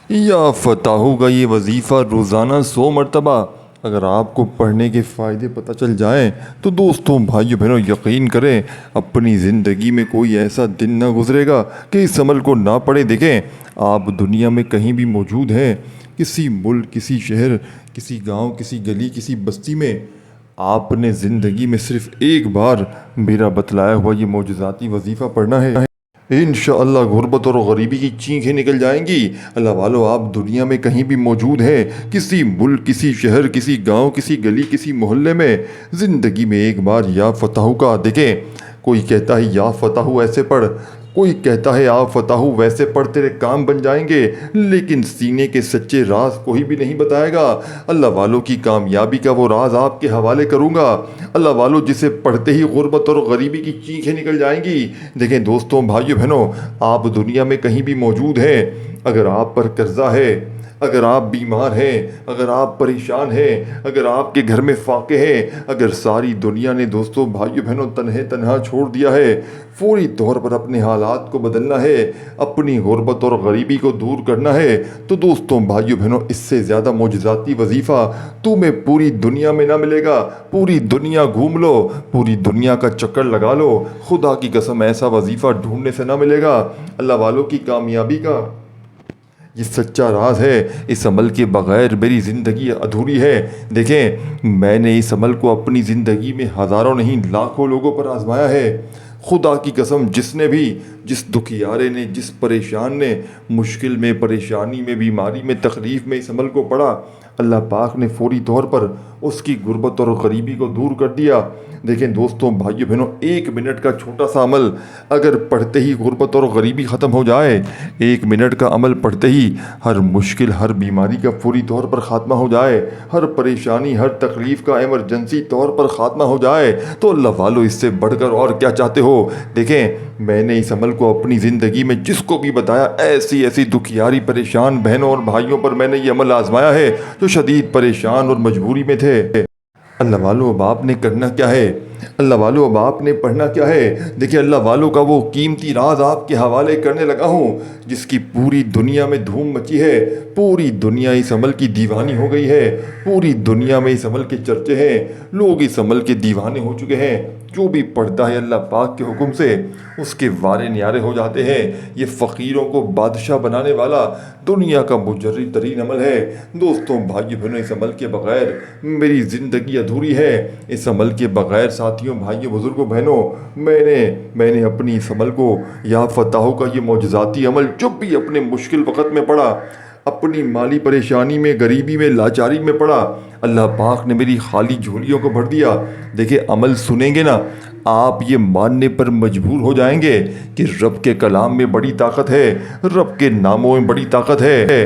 یا فتح کا یہ وظیفہ روزانہ 100 مرتبہ اگر آپ کو پڑھنے کے فائدے پتہ چل جائیں تو دوستوں بھائیو بہنوں یقین کریں اپنی زندگی میں کوئی ایسا دن نہ گزرے گا کہ اس عمل کو نہ پڑھے۔ دیکھیں آپ دنیا میں کہیں بھی موجود ہیں، کسی ملک، کسی شہر، کسی گاؤں، کسی گلی، کسی بستی میں، آپ نے زندگی میں صرف ایک بار میرا بتلایا ہوا یہ معجزاتی وظیفہ پڑھنا ہے، انشاءاللہ غربت اور غریبی کی چینخیں نکل جائیں گی۔ اللہ والو آپ دنیا میں کہیں بھی موجود ہیں، کسی ملک، کسی شہر، کسی گاؤں، کسی گلی، کسی محلے میں، زندگی میں ایک بار یا فتح کا دیکھیں۔ کوئی کہتا ہے یا فتح ایسے پڑھ، کوئی کہتا ہے یا فتح ویسے پڑھ تیرے کام بن جائیں گے، لیکن سینے کے سچے راز کوئی بھی نہیں بتائے گا۔ اللہ والوں کی کامیابی کا وہ راز آپ کے حوالے کروں گا، اللہ والوں جسے پڑھتے ہی غربت اور غریبی کی چینخیں نکل جائیں گی۔ دیکھیں دوستوں بھائیو بہنوں، آپ دنیا میں کہیں بھی موجود ہیں، اگر آپ پر قرضہ ہے، اگر آپ بیمار ہیں، اگر آپ پریشان ہیں، اگر آپ کے گھر میں فاقے ہیں، اگر ساری دنیا نے دوستوں بھائیو بہنوں تنہا چھوڑ دیا ہے، فوری طور پر اپنے حالات کو بدلنا ہے، اپنی غربت اور غریبی کو دور کرنا ہے، تو دوستوں بھائیو بہنوں اس سے زیادہ معجزاتی وظیفہ تمہیں پوری دنیا میں نہ ملے گا۔ پوری دنیا گھوم لو، پوری دنیا کا چکر لگا لو، خدا کی قسم ایسا وظیفہ ڈھونڈنے سے نہ ملے گا۔ اللہ والوں کی کامیابی کا یہ سچا راز ہے، اس عمل کے بغیر میری زندگی ادھوری ہے۔ دیکھیں میں نے اس عمل کو اپنی زندگی میں ہزاروں نہیں لاکھوں لوگوں پر آزمایا ہے۔ خدا کی قسم جس دکھیارے نے، جس پریشان نے مشکل میں، پریشانی میں، بیماری میں، تکلیف میں اس عمل کو پڑھا، اللہ پاک نے فوری طور پر اس کی غربت اور غریبی کو دور کر دیا۔ دیکھیں دوستوں بھائیو بہنوں، 1 منٹ کا چھوٹا سا عمل اگر پڑھتے ہی غربت اور غریبی ختم ہو جائے، 1 منٹ کا عمل پڑھتے ہی ہر مشکل، ہر بیماری کا فوری طور پر خاتمہ ہو جائے، ہر پریشانی، ہر تکلیف کا ایمرجنسی طور پر خاتمہ ہو جائے، تو اللہ والو اس سے بڑھ کر اور کیا چاہتے ہو۔ دیکھیں میں نے اس عمل کو اپنی زندگی میں جس کو بھی بتایا، ایسی دکھیاری پریشان بہنوں اور بھائیوں پر میں نے یہ عمل آزمایا ہے جو شدید پریشان اور مجبوری میں تھے۔ اللہ والو اب آپ نے کرنا کیا ہے، اللہ والو اب آپ نے پڑھنا کیا ہے۔ دیکھیں اللہ والو کا وہ قیمتی راز آپ کے حوالے کرنے لگا ہوں جس کی پوری دنیا میں دھوم مچی ہے، پوری دنیا اس عمل کی دیوانی ہو گئی ہے، پوری دنیا میں اس عمل کے چرچے ہیں، لوگ اس عمل کے دیوانے ہو چکے ہیں۔ جو بھی پڑھتا ہے اللہ پاک کے حکم سے اس کے وارے نیارے ہو جاتے ہیں۔ یہ فقیروں کو بادشاہ بنانے والا دنیا کا مجرب ترین عمل ہے۔ دوستوں بھائیو بہنوں اس عمل کے بغیر میری زندگی ادھوری ہے۔ اس عمل کے بغیر ساتھیوں، بھائیوں، بزرگوں، بہنوں، میں نے اپنی اس عمل کو، یا فتح کا یہ معجزاتی عمل جب بھی اپنے مشکل وقت میں پڑھا، اپنی مالی پریشانی میں، غریبی میں، لاچاری میں پڑا، اللہ پاک نے میری خالی جھولیوں کو بھر دیا۔ دیکھیں عمل سنیں گے نا، آپ یہ ماننے پر مجبور ہو جائیں گے کہ رب کے کلام میں بڑی طاقت ہے، رب کے ناموں میں بڑی طاقت ہے،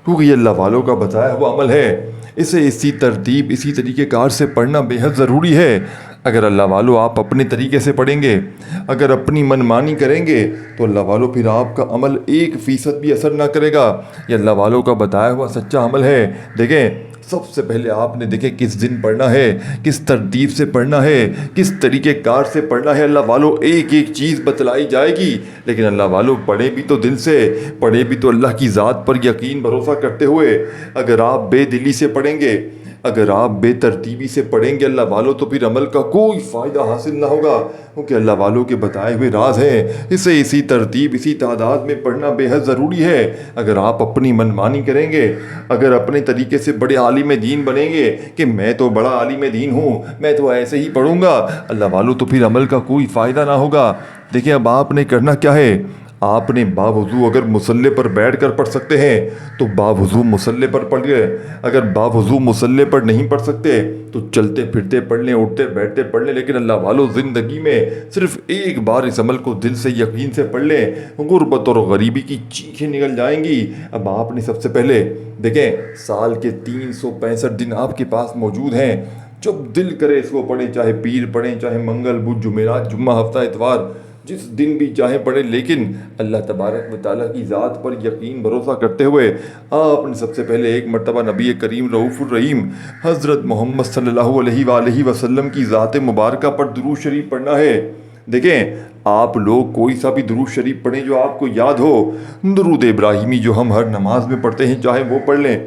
کیونکہ یہ اللہ والوں کا بتایا ہوا عمل ہے۔ اسے اسی ترتیب، اسی طریقہ کار سے پڑھنا بے حد ضروری ہے۔ اگر اللہ والو آپ اپنے طریقے سے پڑھیں گے، اگر اپنی منمانی کریں گے، تو اللہ والو پھر آپ کا عمل 1% بھی اثر نہ کرے گا۔ یہ اللہ والوں کا بتایا ہوا سچا عمل ہے۔ دیکھیں سب سے پہلے آپ نے دیکھیں کس دن پڑھنا ہے، کس ترتیب سے پڑھنا ہے، کس طریقہ کار سے پڑھنا ہے۔ اللہ والو ایک چیز بتلائی جائے گی، لیکن اللہ والو پڑھیں بھی تو دل سے، پڑھیں بھی تو اللہ کی ذات پر یقین بھروسہ کرتے ہوئے۔ اگر آپ بے دلی سے پڑھیں گے، اگر آپ بے ترتیبی سے پڑھیں گے اللہ والوں، تو پھر عمل کا کوئی فائدہ حاصل نہ ہوگا، کیونکہ اللہ والوں کے بتائے ہوئے راز ہیں۔ اسے اسی ترتیب، اسی تعداد میں پڑھنا بے حد ضروری ہے۔ اگر آپ اپنی منمانی کریں گے، اگر اپنے طریقے سے بڑے عالم دین بنیں گے کہ میں تو بڑا عالم دین ہوں، میں تو ایسے ہی پڑھوں گا، اللہ والوں تو پھر عمل کا کوئی فائدہ نہ ہوگا۔ دیکھیں اب آپ نے کرنا کیا ہے، آپ نے باوضو اگر مصلے پر بیٹھ کر پڑھ سکتے ہیں تو باوضو مصلے پر پڑھ لیں، اگر باوضو مصلے پر نہیں پڑھ سکتے تو چلتے پھرتے پڑھ لیں، اٹھتے بیٹھتے پڑھ لیں، لیکن اللہ والو زندگی میں صرف ایک بار اس عمل کو دل سے یقین سے پڑھ لیں، غربت اور غریبی کی چیخیں نکل جائیں گی۔ اب آپ نے سب سے پہلے دیکھیں سال کے 365 دن آپ کے پاس موجود ہیں، جب دل کرے اس کو پڑھیں، چاہے پیر پڑھیں، چاہے منگل، بدھ، جمعرات، جمعہ، ہفتہ، اتوار، جس دن بھی چاہیں پڑھیں، لیکن اللہ تبارک و تعالیٰ کی ذات پر یقین بھروسہ کرتے ہوئے آپ نے سب سے پہلے ایک مرتبہ نبی کریم رؤوف الرحیم حضرت محمد صلی اللہ علیہ وآلہ وسلم کی ذات مبارکہ پر درود شریف پڑھنا ہے۔ دیکھیں آپ لوگ کوئی سا بھی درود شریف پڑھیں جو آپ کو یاد ہو، درود ابراہیمی جو ہم ہر نماز میں پڑھتے ہیں چاہے وہ پڑھ لیں،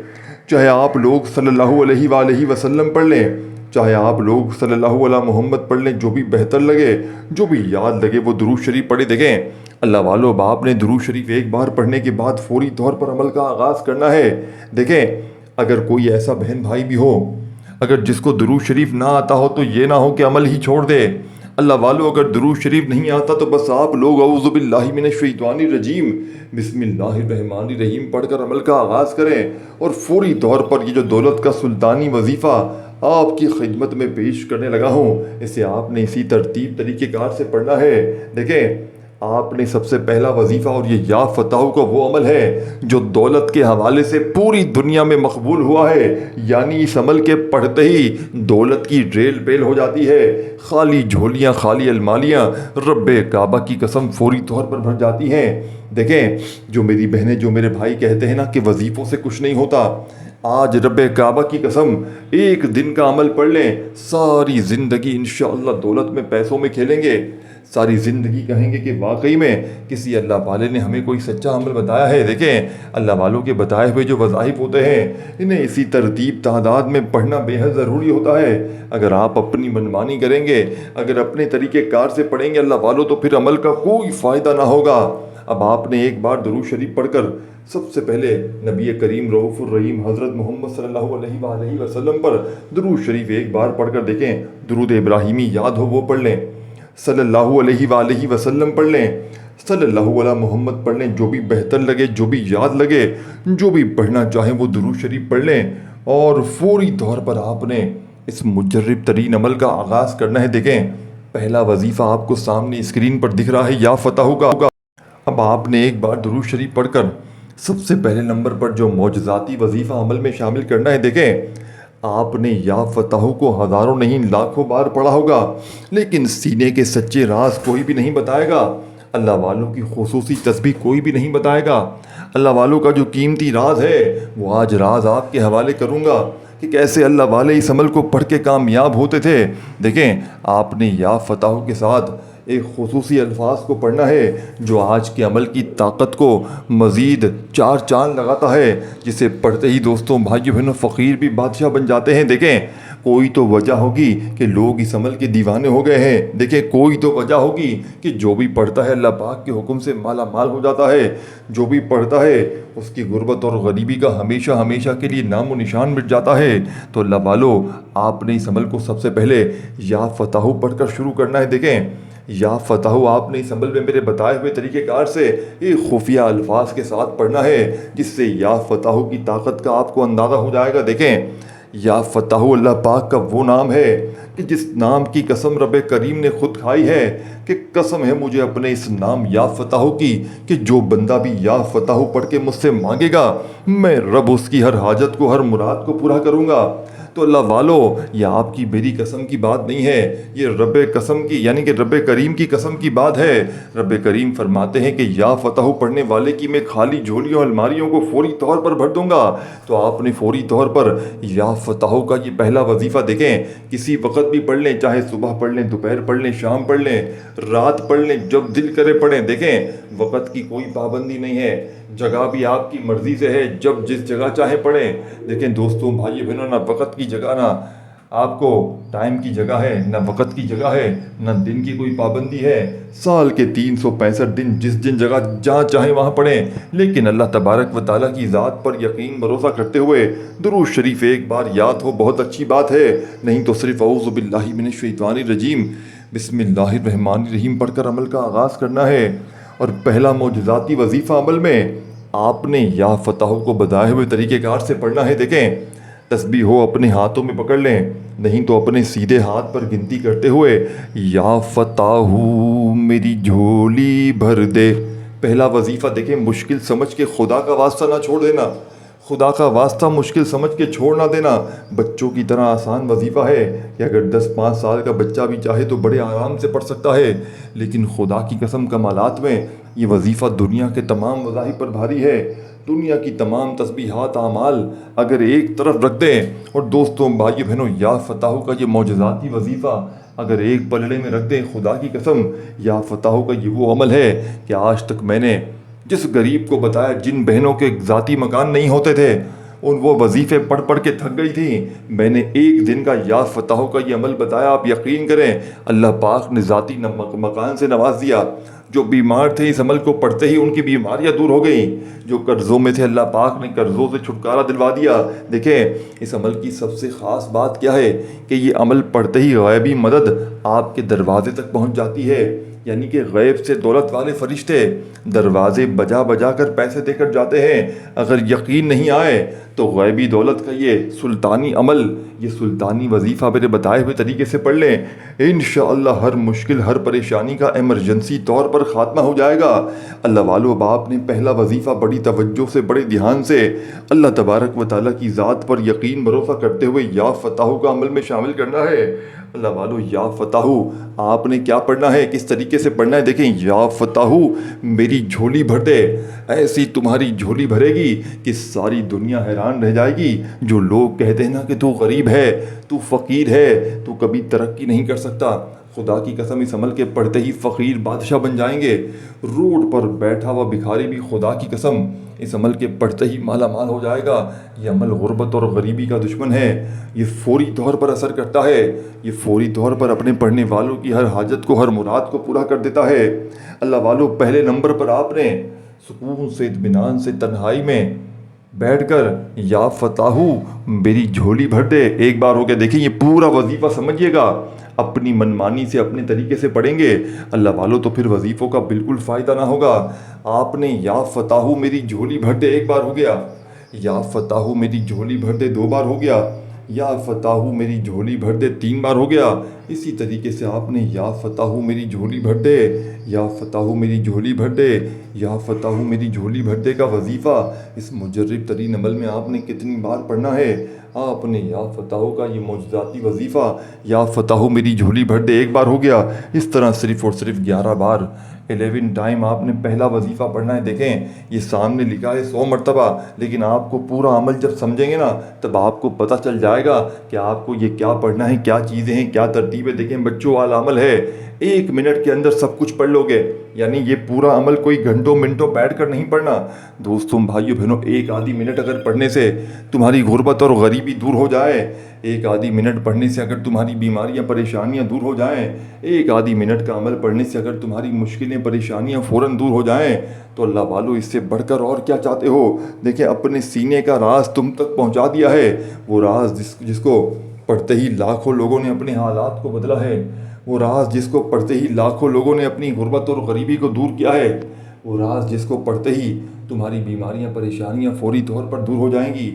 چاہے آپ لوگ صلی اللہ علیہ وآلہ وسلم پڑھ لیں، چاہے آپ لوگ صلی اللہ علیہ محمد پڑھ لیں، جو بھی بہتر لگے، جو بھی یاد لگے وہ درود شریف پڑھے۔ دیکھیں اللہ والو، اب آپ نے درود شریف ایک بار پڑھنے کے بعد فوری طور پر عمل کا آغاز کرنا ہے۔ دیکھیں اگر کوئی ایسا بہن بھائی بھی ہو اگر جس کو درود شریف نہ آتا ہو تو یہ نہ ہو کہ عمل ہی چھوڑ دے۔ اللہ والو اگر درود شریف نہیں آتا تو بس آپ لوگ اعوذ باللہ من الشیطان الرجیم بسم اللہ الرحمن الرحیم پڑھ کر عمل کا آغاز کریں، اور فوری طور پر یہ جو دولت کا سلطانی وظیفہ آپ کی خدمت میں پیش کرنے لگا ہوں، اسے آپ نے اسی ترتیب طریقہ کار سے پڑھنا ہے۔ دیکھیں آپ نے سب سے پہلا وظیفہ، اور یہ یا فتح کا وہ عمل ہے جو دولت کے حوالے سے پوری دنیا میں مقبول ہوا ہے، یعنی اس عمل کے پڑھتے ہی دولت کی ریل پیل ہو جاتی ہے، خالی جھولیاں خالی المالیاں رب کعبہ کی قسم فوری طور پر بھر جاتی ہیں۔ دیکھیں جو میری بہنیں جو میرے بھائی کہتے ہیں نا کہ وظیفوں سے کچھ نہیں ہوتا، آج رب کعبہ کی قسم ایک دن کا عمل پڑھ لیں، ساری زندگی انشاءاللہ دولت میں پیسوں میں کھیلیں گے، ساری زندگی کہیں گے کہ واقعی میں کسی اللہ والے نے ہمیں کوئی سچا عمل بتایا ہے۔ دیکھیں اللہ والوں کے بتائے ہوئے جو وظائف ہوتے ہیں انہیں اسی ترتیب تعداد میں پڑھنا بے حد ضروری ہوتا ہے۔ اگر آپ اپنی منمانی کریں گے، اگر اپنے طریقہ کار سے پڑھیں گے اللہ والوں، تو پھر عمل کا کوئی فائدہ نہ ہوگا۔ اب آپ نے ایک بار درود شریف پڑھ کر سب سے پہلے نبی کریم رؤوف الرحیم حضرت محمد صلی اللہ علیہ وآلہ وسلم پر درود شریف ایک بار پڑھ کر دیکھیں، درود ابراہیمی یاد ہو وہ پڑھ لیں، صلی اللہ علیہ وآلہ وسلم پڑھ لیں، صلی اللہ علیہ محمد پڑھ لیں، جو بھی بہتر لگے جو بھی یاد لگے جو بھی پڑھنا چاہیں وہ درود شریف پڑھ لیں، اور فوری طور پر آپ نے اس مجرب ترین عمل کا آغاز کرنا ہے۔ دیکھیں پہلا وظیفہ آپ کو سامنے اسکرین پر دکھ رہا ہے یا فتح کا۔ اب آپ نے ایک بار درود شریف پڑھ کر سب سے پہلے نمبر پر جو معجزاتی وظیفہ عمل میں شامل کرنا ہے، دیکھیں آپ نے یا فتح کو ہزاروں نہیں لاکھوں بار پڑھا ہوگا، لیکن سینے کے سچے راز کوئی بھی نہیں بتائے گا، اللہ والوں کی خصوصی تسبیح کوئی بھی نہیں بتائے گا۔ اللہ والوں کا جو قیمتی راز ہے وہ آج راز آپ کے حوالے کروں گا کہ کیسے اللہ والے اس عمل کو پڑھ کے کامیاب ہوتے تھے۔ دیکھیں آپ نے یا فتح کے ساتھ ایک خصوصی الفاظ کو پڑھنا ہے جو آج کے عمل کی طاقت کو مزید چار چاند لگاتا ہے، جسے پڑھتے ہی دوستوں بھائیوں بہنوں فقیر بھی بادشاہ بن جاتے ہیں۔ دیکھیں کوئی تو وجہ ہوگی کہ لوگ اس عمل کے دیوانے ہو گئے ہیں، دیکھیں کوئی تو وجہ ہوگی کہ جو بھی پڑھتا ہے اللہ پاک کے حکم سے مالا مال ہو جاتا ہے، جو بھی پڑھتا ہے اس کی غربت اور غریبی کا ہمیشہ ہمیشہ کے لیے نام و نشان مٹ جاتا ہے۔ تو اللہ والو آپ نے اس عمل کو سب سے پہلے یا فتح پڑھ کر شروع کرنا ہے۔ دیکھیں یا فتح آپ نے اس عمل میں میرے بتائے ہوئے طریقہ کار سے ایک خفیہ الفاظ کے ساتھ پڑھنا ہے، جس سے یا فتح کی طاقت کا آپ کو اندازہ ہو جائے گا۔ دیکھیں یا فتح اللہ پاک کا وہ نام ہے کہ جس نام کی قسم رب کریم نے خود کھائی ہے کہ قسم ہے مجھے اپنے اس نام یا فتح کی کہ جو بندہ بھی یا فتح پڑھ کے مجھ سے مانگے گا میں رب اس کی ہر حاجت کو ہر مراد کو پورا کروں گا۔ تو اللہ والو یہ آپ کی میری قسم کی بات نہیں ہے، یہ رب قسم کی یعنی کہ رب کریم کی قسم کی بات ہے۔ رب کریم فرماتے ہیں کہ یا فتح پڑھنے والے کی میں خالی جھولیوں الماریوں کو فوری طور پر بھر دوں گا۔ تو آپ نے فوری طور پر یا فتح کا یہ پہلا وظیفہ دیکھیں کسی وقت بھی پڑھ لیں، چاہے صبح پڑھ لیں، دوپہر پڑھ لیں، شام پڑھ لیں، رات پڑھ لیں، جب دل کرے پڑھیں۔ دیکھیں وقت کی کوئی پابندی نہیں ہے، جگہ بھی آپ کی مرضی سے ہے، جب جس جگہ چاہے پڑھیں۔ دیکھیں دوستوں بھائی بہنوں نہ وقت کی جگہ نہ آپ کو ٹائم کی جگہ ہے، نہ وقت کی جگہ ہے، نہ دن کی کوئی پابندی ہے، سال کے 365 دن جس جن جگہ جہاں چاہیں وہاں پڑھیں، لیکن اللہ تبارک و تعالیٰ کی ذات پر یقین بھروسہ کرتے ہوئے درود شریف ایک بار یاد ہو بہت اچھی بات ہے، نہیں تو صرف اعوذ باللہ من الشیطان الرجیم بسم اللہ الرحمن الرحیم پڑھ کر عمل کا آغاز کرنا ہے۔ اور پہلا معجزاتی وظیفہ عمل میں آپ نے یا فتح کو بتائے ہوئے طریقہ کار سے پڑھنا ہے۔ دیکھیں تسبیح ہو اپنے ہاتھوں میں پکڑ لیں، نہیں تو اپنے سیدھے ہاتھ پر گنتی کرتے ہوئے یا فتح میری جھولی بھر دے۔ پہلا وظیفہ دیکھیں مشکل سمجھ کے خدا کا واسطہ نہ چھوڑ دینا، خدا کا واسطہ مشکل سمجھ کے چھوڑ نہ دینا۔ بچوں کی طرح آسان وظیفہ ہے کہ اگر 10-5 سال کا بچہ بھی چاہے تو بڑے آرام سے پڑھ سکتا ہے، لیکن خدا کی قسم کمالات میں یہ وظیفہ دنیا کے تمام وظائف پر بھاری ہے۔ دنیا کی تمام تسبیحات اعمال اگر ایک طرف رکھ دیں اور دوستوں بھائی بہنوں یا فتح کا یہ معجزاتی وظیفہ اگر ایک پلڑے میں رکھ دیں، خدا کی قسم یا فتح کا یہ وہ عمل ہے کہ آج تک میں نے جس غریب کو بتایا، جن بہنوں کے ذاتی مکان نہیں ہوتے تھے، وہ وظیفے پڑھ پڑھ کے تھک گئی تھی، میں نے ایک دن کا یا فتح کا یہ عمل بتایا، آپ یقین کریں اللہ پاک نے ذاتی مکان سے نواز دیا۔ جو بیمار تھے اس عمل کو پڑھتے ہی ان کی بیماریاں دور ہو گئیں، جو قرضوں میں تھے اللہ پاک نے قرضوں سے چھٹکارا دلوا دیا۔ دیکھیں اس عمل کی سب سے خاص بات کیا ہے کہ یہ عمل پڑھتے ہی غیبی مدد آپ کے دروازے تک پہنچ جاتی ہے، یعنی کہ غیب سے دولت والے فرشتے دروازے بجا بجا کر پیسے دے کر جاتے ہیں۔ اگر یقین نہیں آئے تو غیبی دولت کا یہ سلطانی عمل، یہ سلطانی وظیفہ میرے بتائے ہوئے طریقے سے پڑھ لیں، انشاءاللہ ہر مشکل، ہر پریشانی کا ایمرجنسی طور پر خاتمہ ہو جائے گا۔ اللہ والو، اب آپ نے پہلا وظیفہ بڑی توجہ سے، بڑے دھیان سے اللہ تبارک و تعالیٰ کی ذات پر یقین بھروسہ کرتے ہوئے یا فتح کا عمل میں شامل کرنا ہے۔ اللہ والو یا فتح آپ نے کیا پڑھنا ہے، کس طریقے سے پڑھنا ہے؟ دیکھیں یا فتح میری جھولی بھر دے، ایسی تمہاری جھولی بھرے گی کہ ساری دنیا حیران رہ جائے گی۔ جو لوگ کہتے ہیں نا کہ تو غریب ہے، تو فقیر ہے، تو کبھی ترقی نہیں کر سکتا، خدا کی قسم اس عمل کے پڑھتے ہی فقیر بادشاہ بن جائیں گے۔ روڈ پر بیٹھا ہوا بھکاری بھی خدا کی قسم اس عمل کے پڑھتے ہی مالا مال ہو جائے گا۔ یہ عمل غربت اور غریبی کا دشمن ہے، یہ فوری طور پر اثر کرتا ہے، یہ فوری طور پر اپنے پڑھنے والوں کی ہر حاجت کو، ہر مراد کو پورا کر دیتا ہے۔ اللہ والو پہلے نمبر پر آپ نے سکون سے، اطمینان سے، تنہائی میں بیٹھ کر یا فتح میری جھولی بھر دے ایک بار ہو کے دیکھیں، یہ پورا وظیفہ سمجھیے گا، اپنی منمانی سے اپنے طریقے سے پڑھیں گے اللہ والو تو پھر وظیفوں کا بالکل فائدہ نہ ہوگا۔ آپ نے یا فتح میری جھولی بھر دے ایک بار ہو گیا، یا فتح میری جھولی بھر دے دو بار ہو گیا، یا فتح میری جھولی بھر دے تین بار ہو گیا۔ اسی طریقے سے آپ نے یا فتح میری جھولی بھر دے، یا فتح میری جھولی بھر دے، یا فتح میری جھولی بھر دے کا وظیفہ اس مجرب ترین عمل میں آپ نے کتنی بار پڑھنا ہے؟ آپ نے یا فتح کا یہ معجزاتی وظیفہ یا فتح میری جھولی بھر دے ایک بار ہو گیا، اس طرح صرف اور صرف 11 بار 11 ٹائم آپ نے پہلا وظیفہ پڑھنا ہے۔ دیکھیں یہ سامنے لکھا ہے 100 مرتبہ، لیکن آپ کو پورا عمل جب سمجھیں گے نا تب آپ کو پتہ چل جائے گا کہ آپ کو یہ کیا پڑھنا ہے، کیا چیزیں ہیں، کیا ترتیبیں۔ دیکھیں بچوں والا عمل ہے، 1 منٹ کے اندر سب کچھ پڑھ لو گے، یعنی یہ پورا عمل کوئی گھنٹوں منٹوں بیٹھ کر نہیں پڑھنا۔ دوستوں بھائیوں بہنوں، 1 آدھی منٹ اگر پڑھنے سے تمہاری غربت اور غریبی دور ہو جائے، 1 آدھی منٹ پڑھنے سے اگر تمہاری بیماریاں پریشانیاں دور ہو جائیں، 1 آدھی منٹ کا عمل پڑھنے سے اگر تمہاری مشکلیں پریشانیاں فوراً دور ہو جائیں تو اللہ والو اس سے بڑھ کر اور کیا چاہتے ہو؟ دیکھیں اپنے سینے کا راز تم تک پہنچا دیا ہے، وہ راز جس کو پڑھتے ہی لاکھوں لوگوں نے اپنے حالات کو بدلا ہے، وہ راز جس کو پڑھتے ہی لاکھوں لوگوں نے اپنی غربت اور غریبی کو دور کیا ہے، وہ راز جس کو پڑھتے ہی تمہاری بیماریاں پریشانیاں فوری طور پر دور ہو جائیں گی۔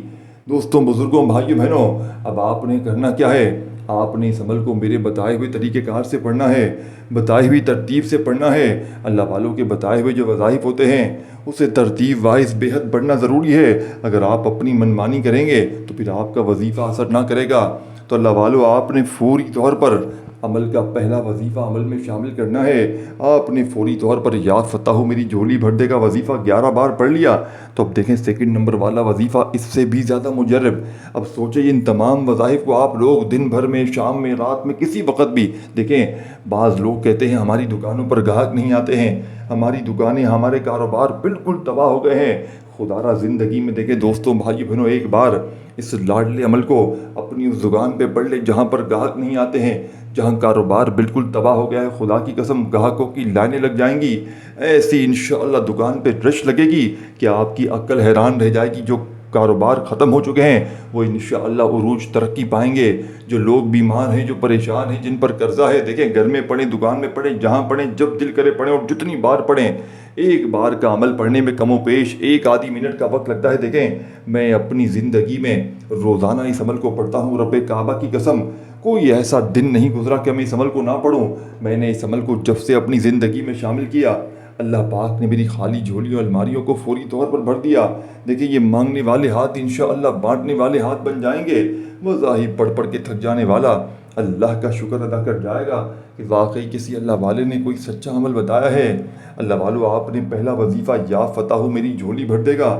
دوستوں بزرگوں بھائیوں بہنوں، اب آپ نے کرنا کیا ہے؟ آپ نے اس عمل کو میرے بتائے ہوئے طریقہ کار سے پڑھنا ہے، بتائی ہوئی ترتیب سے پڑھنا ہے۔ اللہ والوں کے بتائے ہوئے جو وظائف ہوتے ہیں اسے ترتیب وائز بے حد پڑھنا ضروری ہے۔ اگر آپ اپنی منمانی کریں گے تو پھر آپ کا وظیفہ اثر نہ کرے گا۔ تو اللہ والو آپ نے فوری طور پر عمل کا پہلا وظیفہ عمل میں شامل کرنا ہے۔ آپ نے فوری طور پر یا فتح میری جھولی بھر دے کا وظیفہ 11 بار پڑھ لیا، تو اب دیکھیں سیکنڈ نمبر والا وظیفہ اس سے بھی زیادہ مجرب۔ اب سوچیں ان تمام وظائف کو آپ لوگ دن بھر میں، شام میں، رات میں، کسی وقت بھی دیکھیں۔ بعض لوگ کہتے ہیں ہماری دکانوں پر گاہک نہیں آتے ہیں، ہماری دکانیں، ہمارے کاروبار بالکل تباہ ہو گئے ہیں۔ خدا را زندگی میں دیکھیں دوستوں بھائیو بہنوں، ایک بار اس لاڈلے عمل کو اپنی اس زبان پہ پڑھ لے جہاں پر گاہک نہیں آتے ہیں، جہاں کاروبار بالکل تباہ ہو گیا ہے، خدا کی قسم گاہکوں کی لائنیں لگ جائیں گی، ایسی انشاءاللہ دکان پہ رش لگے گی کہ آپ کی عقل حیران رہ جائے گی۔ جو کاروبار ختم ہو چکے ہیں وہ انشاءاللہ عروج ترقی پائیں گے۔ جو لوگ بیمار ہیں، جو پریشان ہیں، جن پر قرضہ ہے، دیکھیں گھر میں پڑھیں، دکان میں پڑھیں، جہاں پڑھیں، جب دل کرے پڑھیں اور جتنی بار پڑھیں۔ ایک بار کا عمل پڑھنے میں کم و بیش 1 آدھی منٹ کا وقت لگتا ہے۔ دیکھیں میں اپنی زندگی میں روزانہ اس عمل کو پڑھتا ہوں، رب کعبہ کی قسم کوئی ایسا دن نہیں گزرا کہ میں اس عمل کو نہ پڑھوں۔ میں نے اس عمل کو جب سے اپنی زندگی میں شامل کیا، اللہ پاک نے میری خالی جھولیوں الماریوں کو فوری طور پر بھر دیا۔ دیکھیں یہ مانگنے والے ہاتھ انشاءاللہ بانٹنے والے ہاتھ بن جائیں گے۔ وظائف پڑھ پڑھ کے تھک جانے والا اللہ کا شکر ادا کر جائے گا کہ واقعی کسی اللہ والے نے کوئی سچا عمل بتایا ہے۔ اللہ والو آپ نے پہلا وظیفہ یا فتح میری جھولی بھر دے گا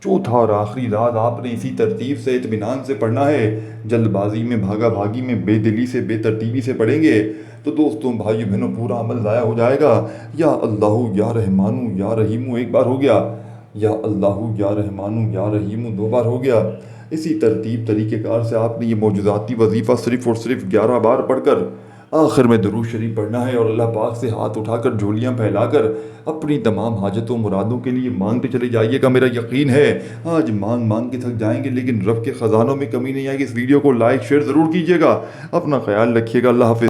چوتھا اور آخری راز آپ نے اسی ترتیب سے اطمینان سے پڑھنا ہے، جلد بازی میں بھاگا بھاگی میں بے دلی سے بے ترتیبی سے پڑھیں گے تو دوستوں بھائیو بہنوں پورا عمل ضائع ہو جائے گا۔ یا اللہ یا رحمانو یا رحیمو ایک بار ہو گیا، یا اللہ یا رحمانو یا رحیمو دو بار ہو گیا۔ اسی ترتیب طریقہ کار سے آپ نے یہ معجزاتی وظیفہ صرف اور صرف 11 بار پڑھ کر آخر میں درود شریف پڑھنا ہے اور اللہ پاک سے ہاتھ اٹھا کر جھولیاں پھیلا کر اپنی تمام حاجتوں مرادوں کے لیے مانگتے چلے جائیے گا۔ میرا یقین ہے آج مانگ مانگ کے تھک جائیں گے لیکن رب کے خزانوں میں کمی نہیں آئے گی۔ اس ویڈیو کو لائک شیئر ضرور کیجیے گا، اپنا خیال رکھیے گا، اللہ حافظ۔